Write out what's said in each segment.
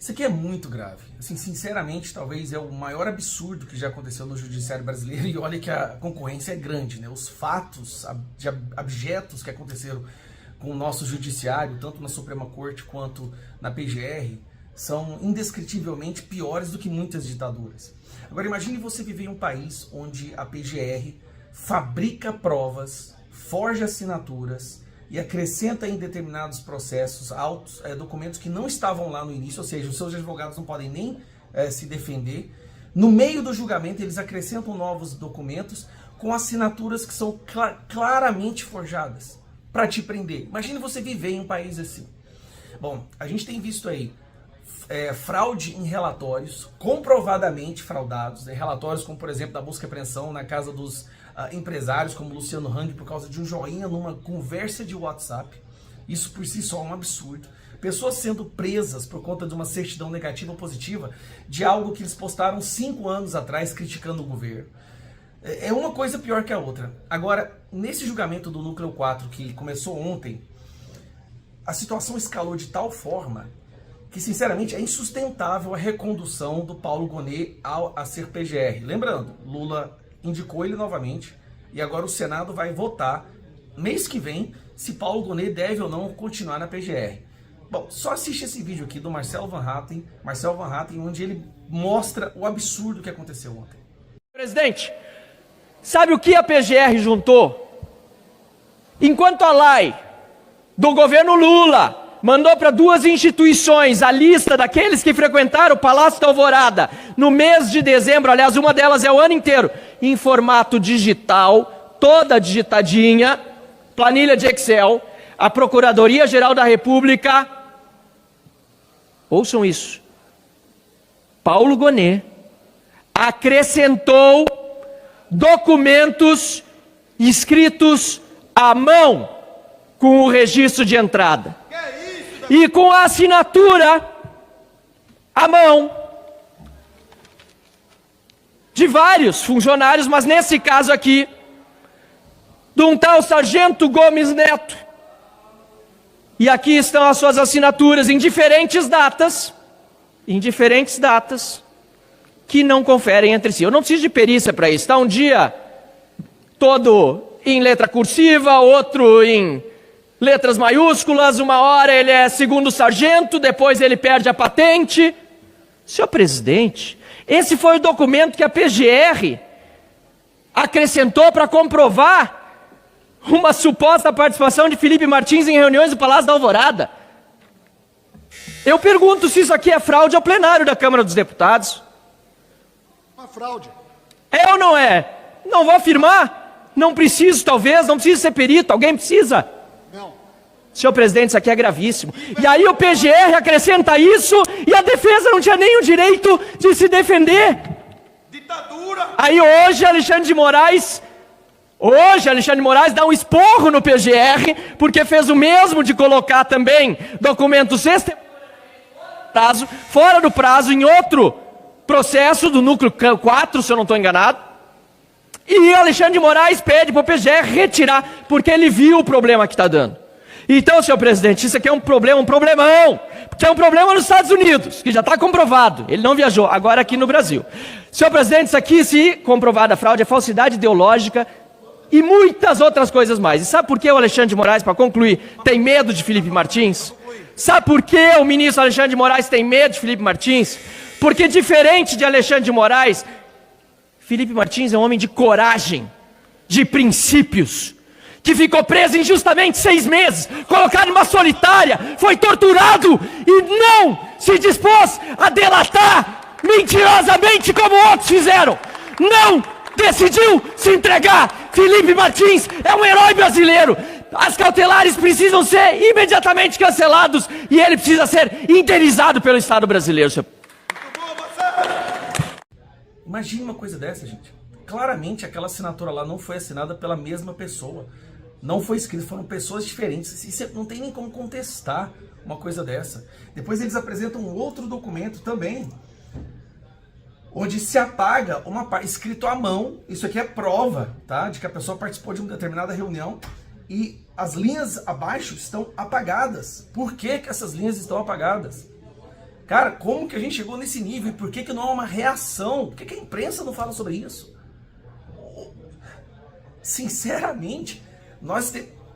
Isso aqui é muito grave. Assim, sinceramente, talvez é o maior absurdo que já aconteceu no judiciário brasileiro, e olha que a concorrência é grande, né? Os fatos abjetos que aconteceram com o nosso judiciário, tanto na Suprema Corte quanto na PGR, são indescritivelmente piores do que muitas ditaduras. Agora imagine você viver em um país onde a PGR fabrica provas, forja assinaturas e acrescenta em determinados processos autos, documentos que não estavam lá no início, ou seja, os seus advogados não podem nem se defender. No meio do julgamento eles acrescentam novos documentos com assinaturas que são claramente forjadas para te prender. Imagine você viver em um país assim. Bom, a gente tem visto aí fraude em relatórios, comprovadamente fraudados, né? Relatórios como, por exemplo, da busca e apreensão na casa dos empresários como Luciano Hang por causa de um joinha numa conversa de WhatsApp. Isso por si só é um absurdo. Pessoas sendo presas por conta de uma certidão negativa ou positiva de algo que eles postaram 5 anos atrás criticando o governo. É uma coisa pior que a outra. Agora, nesse julgamento do Núcleo 4 que começou ontem, a situação escalou de tal forma que, sinceramente, é insustentável a recondução do Paulo Gonet a ser PGR. Lembrando, Lula indicou ele novamente e agora o Senado vai votar mês que vem se Paulo Gonet deve ou não continuar na PGR. Bom, só assiste esse vídeo aqui do Marcelo Van Hatten, onde ele mostra o absurdo que aconteceu ontem. Presidente, sabe o que a PGR juntou? Enquanto a lei do governo Lula mandou para 2 instituições a lista daqueles que frequentaram o Palácio da Alvorada no mês de dezembro, aliás, uma delas é o ano inteiro, em formato digital, toda digitadinha, planilha de Excel, a Procuradoria-Geral da República, ouçam isso, Paulo Gonet acrescentou documentos escritos à mão com o registro de entrada. E com a assinatura à mão de vários funcionários, mas nesse caso aqui, de um tal Sargento Gomes Neto. E aqui estão as suas assinaturas em diferentes datas, que não conferem entre si. Eu não preciso de perícia para isso. Está um dia todo em letra cursiva, outro em letras maiúsculas, uma hora ele é segundo sargento, depois ele perde a patente. Senhor presidente, esse foi o documento que a PGR acrescentou para comprovar uma suposta participação de Felipe Martins em reuniões do Palácio da Alvorada. Eu pergunto se isso aqui é fraude ao plenário da Câmara dos Deputados. Uma fraude. É ou não é? Não vou afirmar, não preciso talvez, não preciso ser perito, alguém precisa? Não. Senhor presidente, isso aqui é gravíssimo. E aí o PGR acrescenta isso e a defesa não tinha nem o direito de se defender. Ditadura. Aí hoje Alexandre de Moraes dá um esporro no PGR, porque fez o mesmo de colocar também documentos fora do prazo em outro processo do Núcleo 4, se eu não estou enganado. E Alexandre de Moraes pede para o PGR retirar, porque ele viu o problema que está dando. Então, senhor presidente, isso aqui é um problemão, porque é um problema nos Estados Unidos, que já está comprovado, ele não viajou, agora aqui no Brasil. Senhor presidente, isso aqui, se comprovada a fraude, é falsidade ideológica e muitas outras coisas mais. E sabe por que o Alexandre de Moraes, para concluir, tem medo de Felipe Martins? Sabe por que o ministro Alexandre de Moraes tem medo de Felipe Martins? Porque diferente de Alexandre de Moraes, Felipe Martins é um homem de coragem, de princípios, que ficou preso injustamente 6 meses, colocado numa solitária, foi torturado e não se dispôs a delatar mentirosamente como outros fizeram. Não decidiu se entregar. Felipe Martins é um herói brasileiro. As cautelares precisam ser imediatamente cancelados e ele precisa ser indenizado pelo Estado brasileiro, senhor. Imagine uma coisa dessa, gente. Claramente aquela assinatura lá não foi assinada pela mesma pessoa. Não foi escrito, foram pessoas diferentes. Isso não tem nem como contestar uma coisa dessa. Depois eles apresentam um outro documento também, onde se apaga uma parte escrito à mão. Isso aqui é prova, tá, de que a pessoa participou de uma determinada reunião e as linhas abaixo estão apagadas. Por que que essas linhas estão apagadas? Cara, como que a gente chegou nesse nível? E por que não há uma reação? Por que a imprensa não fala sobre isso? Sinceramente,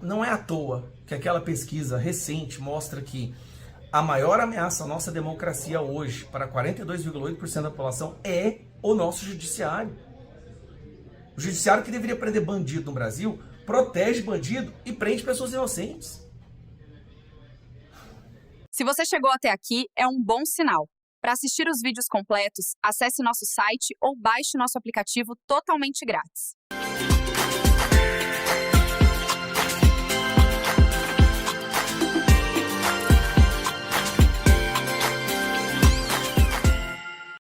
não é à toa que aquela pesquisa recente mostra que a maior ameaça à nossa democracia hoje, para 42,8% da população, é o nosso judiciário. O judiciário que deveria prender bandido no Brasil, protege bandido e prende pessoas inocentes. Se você chegou até aqui, é um bom sinal. Para assistir os vídeos completos, acesse nosso site ou baixe nosso aplicativo totalmente grátis.